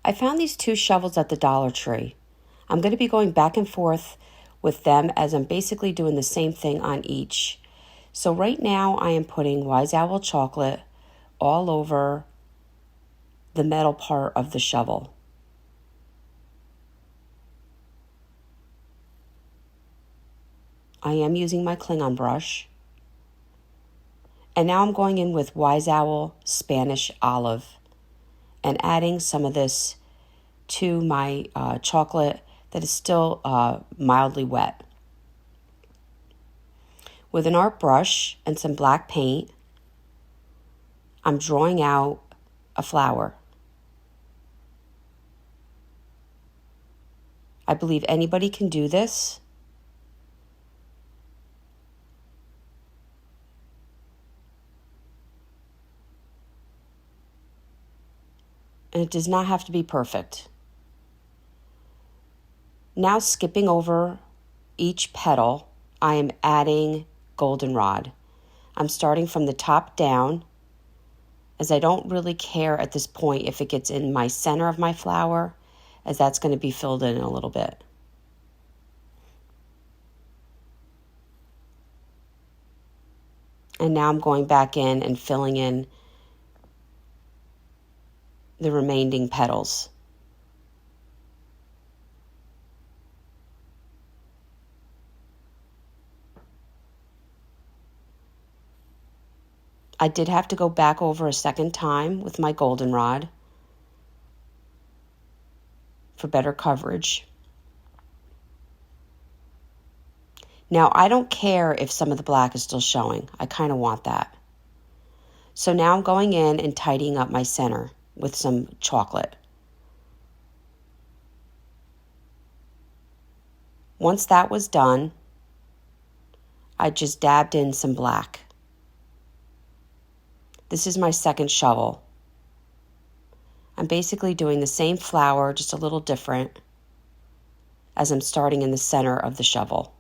I found these 2 shovels at the Dollar Tree. I'm going to be going back and forth with them as I'm basically doing the same thing on each. So right now I am putting Wise Owl chocolate all over the metal part of the shovel. I am using my Klingon brush. And now I'm going in with Wise Owl Spanish Olive and adding some of this to my chocolate that is still mildly wet. With an art brush and some black paint, I'm drawing out a flower. I believe anybody can do this. And it does not have to be perfect. Now skipping over each petal, I am adding goldenrod. I'm starting from the top down, as I don't really care at this point if it gets in my center of my flower, as that's going to be filled in a little bit. And now I'm going back in and filling in the remaining petals. I did have to go back over a second time with my goldenrod for better coverage. Now, I don't care if some of the black is still showing. I kind of want that. So now I'm going in and tidying up my center with some chocolate. Once that was done, I just dabbed in some black. This is my second shovel. I'm basically doing the same flower, just a little different, as I'm starting in the center of the shovel.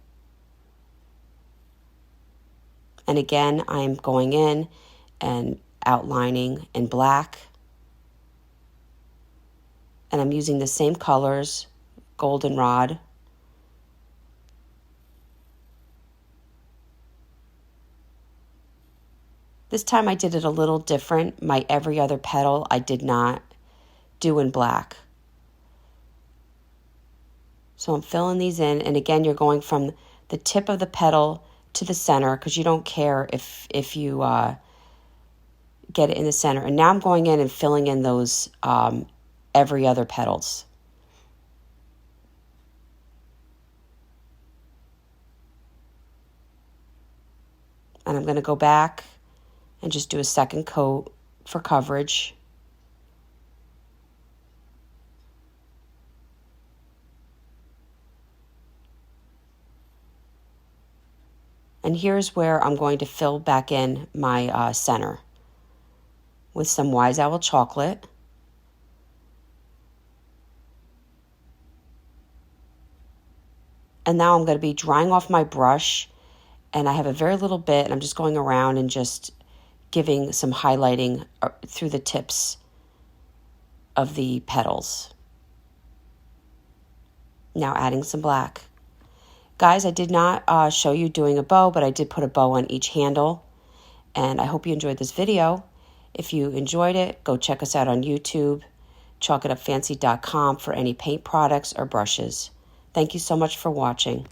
And again, I'm going in and outlining in black. And I'm using the same colors, goldenrod. This time I did it a little different. My every other petal I did not do in black. So I'm filling these in, and again, you're going from the tip of the petal to the center because you don't care if you get it in the center. And now I'm going in and filling in those every other petals. And I'm going to go back and just do a second coat for coverage. And here's where I'm going to fill back in my center with some Wise Owl chocolate. And now I'm going to be drying off my brush, and I have a very little bit, and I'm just going around and just giving some highlighting through the tips of the petals. Now adding some black. Guys, I did not show you doing a bow, but I did put a bow on each handle, and I hope you enjoyed this video. If you enjoyed it, go check us out on YouTube, chalkitupfancy.com for any paint products or brushes. Thank you so much for watching.